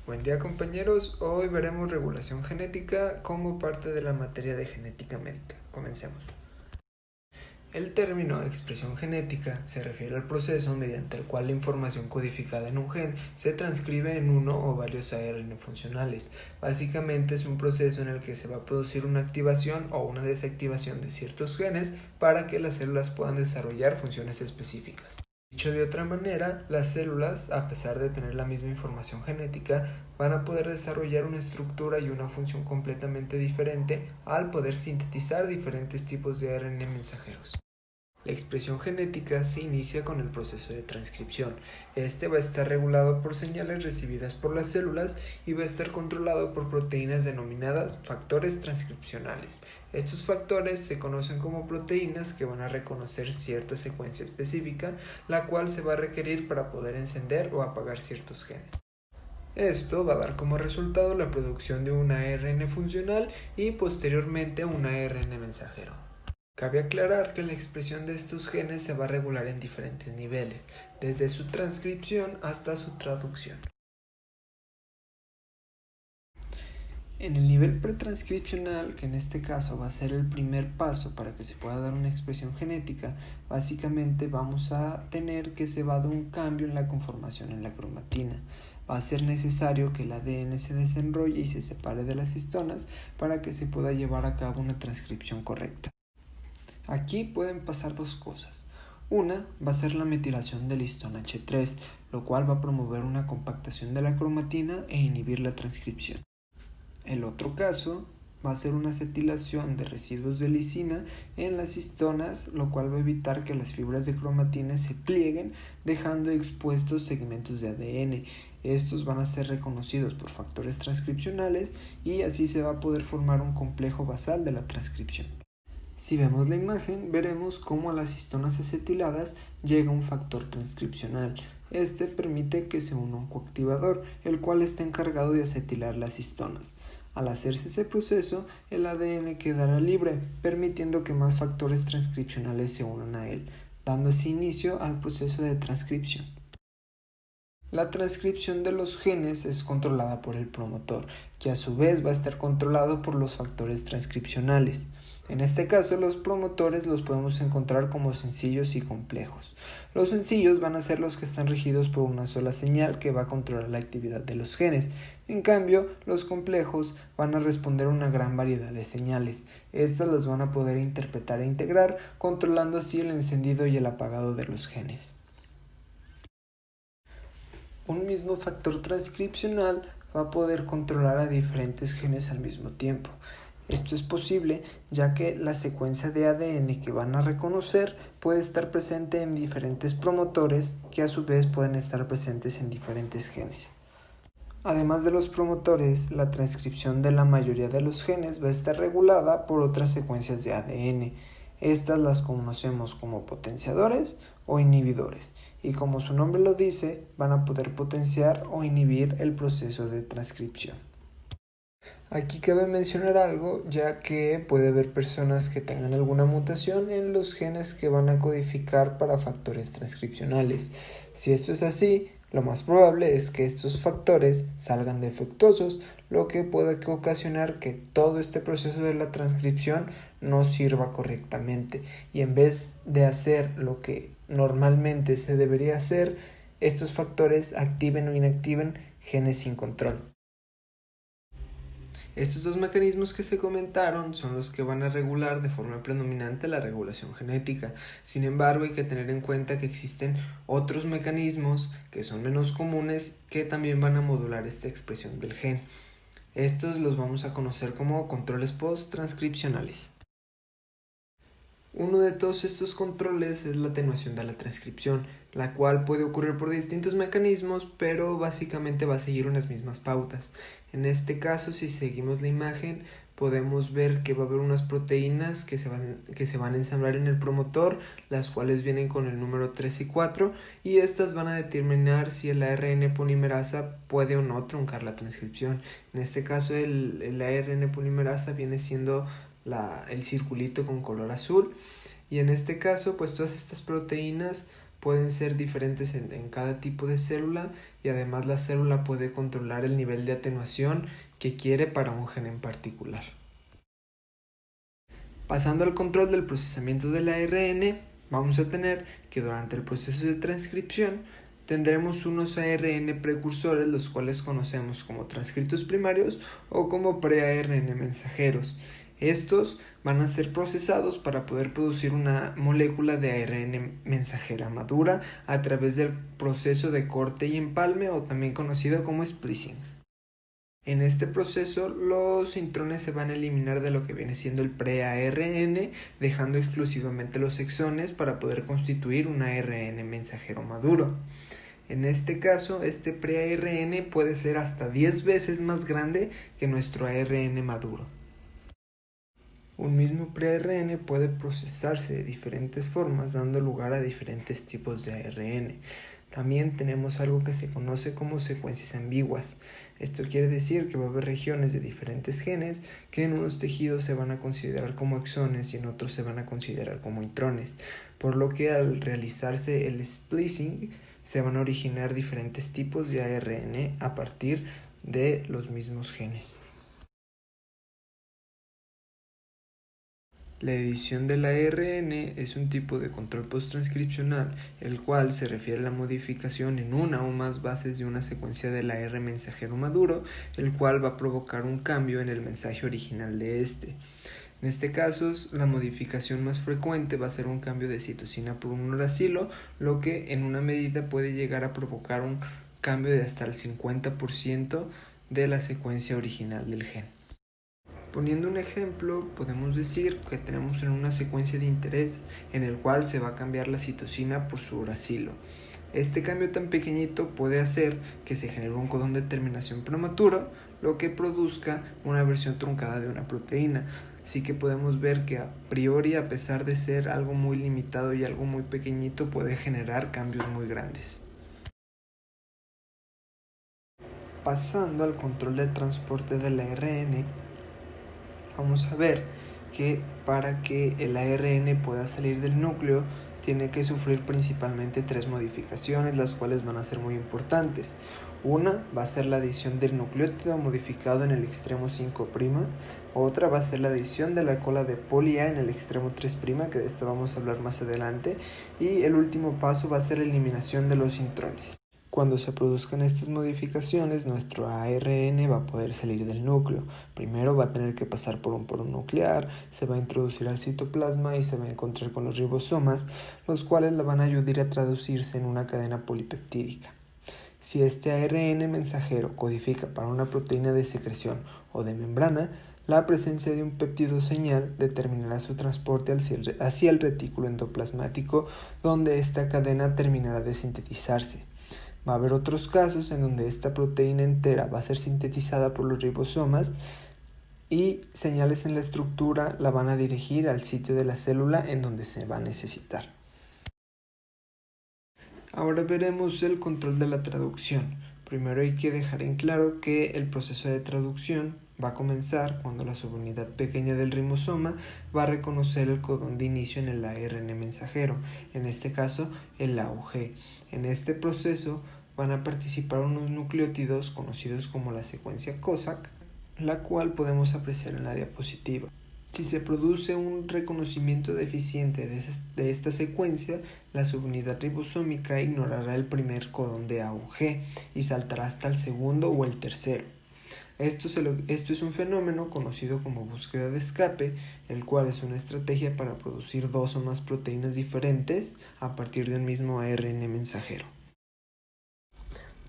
Buen día compañeros, hoy veremos regulación genética como parte de la materia de genética médica. Comencemos. El término expresión genética se refiere al proceso mediante el cual la información codificada en un gen se transcribe en uno o varios ARN funcionales. Básicamente es un proceso en el que se va a producir una activación o una desactivación de ciertos genes para que las células puedan desarrollar funciones específicas. Dicho de otra manera, las células, a pesar de tener la misma información genética, van a poder desarrollar una estructura y una función completamente diferente al poder sintetizar diferentes tipos de ARN mensajeros. La expresión genética se inicia con el proceso de transcripción. Este va a estar regulado por señales recibidas por las células y va a estar controlado por proteínas denominadas factores transcripcionales. Estos factores se conocen como proteínas que van a reconocer cierta secuencia específica, la cual se va a requerir para poder encender o apagar ciertos genes. Esto va a dar como resultado la producción de un ARN funcional y posteriormente un ARN mensajero. Cabe aclarar que la expresión de estos genes se va a regular en diferentes niveles, desde su transcripción hasta su traducción. En el nivel pretranscripcional, que en este caso va a ser el primer paso para que se pueda dar una expresión genética, básicamente vamos a tener que se va a dar un cambio en la conformación en la cromatina. Va a ser necesario que el ADN se desenrolle y se separe de las histonas para que se pueda llevar a cabo una transcripción correcta. Aquí pueden pasar dos cosas. Una va a ser la metilación del histón H3, lo cual va a promover una compactación de la cromatina e inhibir la transcripción. El otro caso va a ser una acetilación de residuos de lisina en las histonas, lo cual va a evitar que las fibras de cromatina se plieguen, dejando expuestos segmentos de ADN. Estos van a ser reconocidos por factores transcripcionales y así se va a poder formar un complejo basal de la transcripción. Si vemos la imagen, veremos cómo a las histonas acetiladas llega un factor transcripcional. Este permite que se una un coactivador, el cual está encargado de acetilar las histonas. Al hacerse ese proceso, el ADN quedará libre, permitiendo que más factores transcripcionales se unan a él, dando así inicio al proceso de transcripción. La transcripción de los genes es controlada por el promotor, que a su vez va a estar controlado por los factores transcripcionales. En este caso, los promotores los podemos encontrar como sencillos y complejos. Los sencillos van a ser los que están regidos por una sola señal que va a controlar la actividad de los genes. En cambio, los complejos van a responder a una gran variedad de señales. Estas las van a poder interpretar e integrar, controlando así el encendido y el apagado de los genes. Un mismo factor transcripcional va a poder controlar a diferentes genes al mismo tiempo. Esto es posible ya que la secuencia de ADN que van a reconocer puede estar presente en diferentes promotores que a su vez pueden estar presentes en diferentes genes. Además de los promotores, la transcripción de la mayoría de los genes va a estar regulada por otras secuencias de ADN. Estas las conocemos como potenciadores o inhibidores, y como su nombre lo dice, van a poder potenciar o inhibir el proceso de transcripción. Aquí cabe mencionar algo, ya que puede haber personas que tengan alguna mutación en los genes que van a codificar para factores transcripcionales. Si esto es así, lo más probable es que estos factores salgan defectuosos, lo que puede ocasionar que todo este proceso de la transcripción no sirva correctamente y en vez de hacer lo que normalmente se debería hacer, estos factores activen o inactiven genes sin control. Estos dos mecanismos que se comentaron son los que van a regular de forma predominante la regulación genética. Sin embargo, hay que tener en cuenta que existen otros mecanismos que son menos comunes que también van a modular esta expresión del gen. Estos los vamos a conocer como controles post-transcripcionales. Uno de todos estos controles es la atenuación de la transcripción, la cual puede ocurrir por distintos mecanismos, pero básicamente va a seguir unas mismas pautas. En este caso, si seguimos la imagen, podemos ver que va a haber unas proteínas que se van a ensamblar en el promotor, las cuales vienen con el número 3 y 4, y estas van a determinar si el ARN polimerasa puede o no truncar la transcripción. En este caso, el ARN polimerasa viene siendo el circulito con color azul, y en este caso pues todas estas proteínas pueden ser diferentes en cada tipo de célula, y además la célula puede controlar el nivel de atenuación que quiere para un gen en particular. Pasando al control del procesamiento del ARN, vamos a tener que durante el proceso de transcripción tendremos unos ARN precursores, los cuales conocemos como transcritos primarios o como pre-ARN mensajeros. Estos van a ser procesados para poder producir una molécula de ARN mensajera madura a través del proceso de corte y empalme, o también conocido como splicing. En este proceso, los intrones se van a eliminar de lo que viene siendo el pre-ARN, dejando exclusivamente los exones para poder constituir un ARN mensajero maduro. En este caso, este pre-ARN puede ser hasta 10 veces más grande que nuestro ARN maduro. Un mismo pre-ARN puede procesarse de diferentes formas, dando lugar a diferentes tipos de ARN. También tenemos algo que se conoce como secuencias ambiguas. Esto quiere decir que va a haber regiones de diferentes genes que en unos tejidos se van a considerar como exones y en otros se van a considerar como intrones, por lo que al realizarse el splicing se van a originar diferentes tipos de ARN a partir de los mismos genes. La edición del ARN es un tipo de control posttranscripcional, el cual se refiere a la modificación en una o más bases de una secuencia del ARN mensajero maduro, el cual va a provocar un cambio en el mensaje original de este. En este caso, la modificación más frecuente va a ser un cambio de citosina por un uracilo, lo que en una medida puede llegar a provocar un cambio de hasta el 50% de la secuencia original del gen. Poniendo un ejemplo, podemos decir que tenemos en una secuencia de interés en el cual se va a cambiar la citosina por su uracilo. Este cambio tan pequeñito puede hacer que se genere un codón de terminación prematuro, lo que produzca una versión truncada de una proteína. Así que podemos ver que a priori, a pesar de ser algo muy limitado y algo muy pequeñito, puede generar cambios muy grandes. Pasando al control del transporte del ARN, vamos a ver que para que el ARN pueda salir del núcleo tiene que sufrir principalmente 3 modificaciones, las cuales van a ser muy importantes. Una va a ser la adición del nucleótido modificado en el extremo 5', otra va a ser la adición de la cola de poli A en el extremo 3', que de esto vamos a hablar más adelante, y el último paso va a ser la eliminación de los intrones. Cuando se produzcan estas modificaciones, nuestro ARN va a poder salir del núcleo. Primero va a tener que pasar por un poro nuclear, se va a introducir al citoplasma y se va a encontrar con los ribosomas, los cuales la van a ayudar a traducirse en una cadena polipeptídica. Si este ARN mensajero codifica para una proteína de secreción o de membrana, la presencia de un péptido señal determinará su transporte hacia el retículo endoplasmático, donde esta cadena terminará de sintetizarse. Va a haber otros casos en donde esta proteína entera va a ser sintetizada por los ribosomas y señales en la estructura la van a dirigir al sitio de la célula en donde se va a necesitar. Ahora veremos el control de la traducción. Primero hay que dejar en claro que el proceso de traducción va a comenzar cuando la subunidad pequeña del ribosoma va a reconocer el codón de inicio en el ARN mensajero, en este caso el AUG. En este proceso van a participar unos nucleótidos conocidos como la secuencia COSAC, la cual podemos apreciar en la diapositiva. Si se produce un reconocimiento deficiente de esta secuencia, la subunidad ribosómica ignorará el primer codón de AUG y saltará hasta el segundo o el tercero. Esto es un fenómeno conocido como búsqueda de escape, el cual es una estrategia para producir 2 o más proteínas diferentes a partir de un mismo ARN mensajero.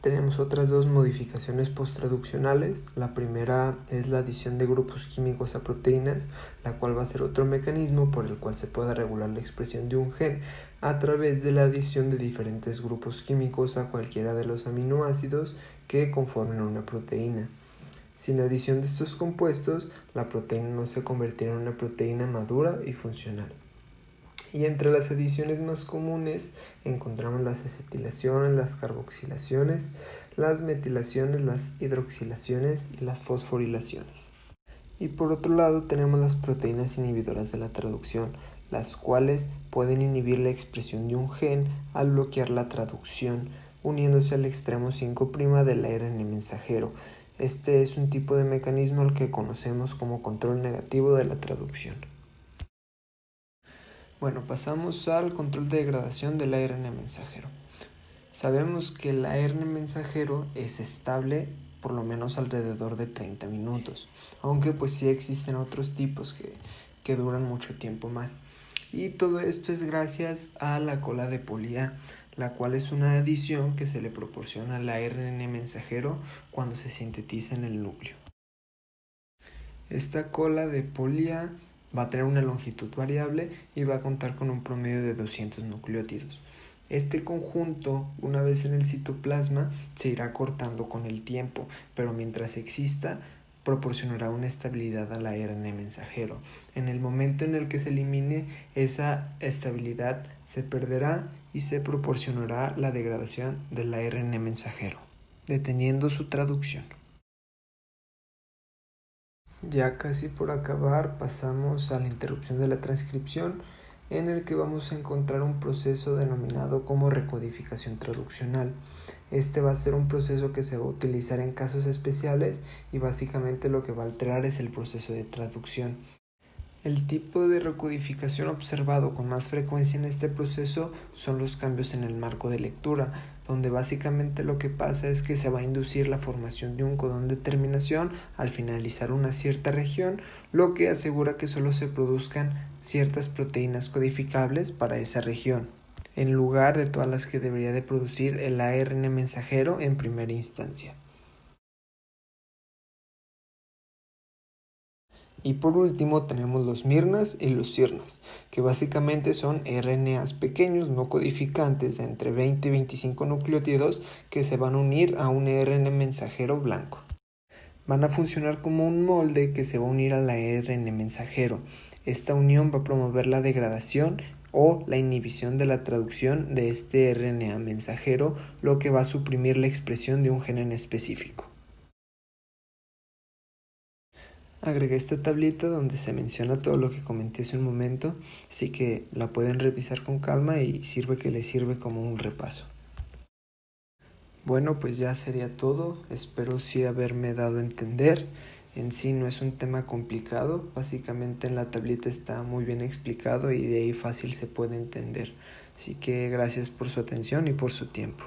Tenemos otras 2 modificaciones posttraduccionales. La primera es la adición de grupos químicos a proteínas, la cual va a ser otro mecanismo por el cual se pueda regular la expresión de un gen a través de la adición de diferentes grupos químicos a cualquiera de los aminoácidos que conforman una proteína. Sin la adición de estos compuestos, la proteína no se convertirá en una proteína madura y funcional. Y entre las adiciones más comunes encontramos las acetilaciones, las carboxilaciones, las metilaciones, las hidroxilaciones y las fosforilaciones. Y por otro lado tenemos las proteínas inhibidoras de la traducción, las cuales pueden inhibir la expresión de un gen al bloquear la traducción, uniéndose al extremo 5' del ARN mensajero. Este es un tipo de mecanismo al que conocemos como control negativo de la traducción. Bueno, pasamos al control de degradación del ARN mensajero. Sabemos que el ARN mensajero es estable por lo menos alrededor de 30 minutos, aunque pues sí existen otros tipos que duran mucho tiempo más. Y todo esto es gracias a la cola de poli A, la cual es una adición que se le proporciona al ARN mensajero cuando se sintetiza en el núcleo. Esta cola de poli A va a tener una longitud variable y va a contar con un promedio de 200 nucleótidos. Este conjunto, una vez en el citoplasma, se irá cortando con el tiempo, pero mientras exista, proporcionará una estabilidad al ARN mensajero. En el momento en el que se elimine esa estabilidad, se perderá y se proporcionará la degradación del ARN mensajero, deteniendo su traducción. Ya casi por acabar, pasamos a la interrupción de la transcripción, en el que vamos a encontrar un proceso denominado como recodificación traduccional. Este va a ser un proceso que se va a utilizar en casos especiales y básicamente lo que va a alterar es el proceso de traducción. El tipo de recodificación observado con más frecuencia en este proceso son los cambios en el marco de lectura, donde básicamente lo que pasa es que se va a inducir la formación de un codón de terminación al finalizar una cierta región, lo que asegura que solo se produzcan ciertas proteínas codificables para esa región, en lugar de todas las que debería de producir el ARN mensajero en primera instancia. Y por último tenemos los mirnas y los sirnas, que básicamente son RNAs pequeños no codificantes de entre 20 y 25 nucleótidos que se van a unir a un ARN mensajero blanco. Van a funcionar como un molde que se va a unir al ARN mensajero. Esta unión va a promover la degradación o la inhibición de la traducción de este RNA mensajero, lo que va a suprimir la expresión de un gen en específico. Agregué esta tablita donde se menciona todo lo que comenté hace un momento, así que la pueden revisar con calma y les sirve como un repaso. Bueno, pues ya sería todo, espero sí haberme dado a entender. En sí no es un tema complicado, básicamente en la tablita está muy bien explicado y de ahí fácil se puede entender. Así que gracias por su atención y por su tiempo.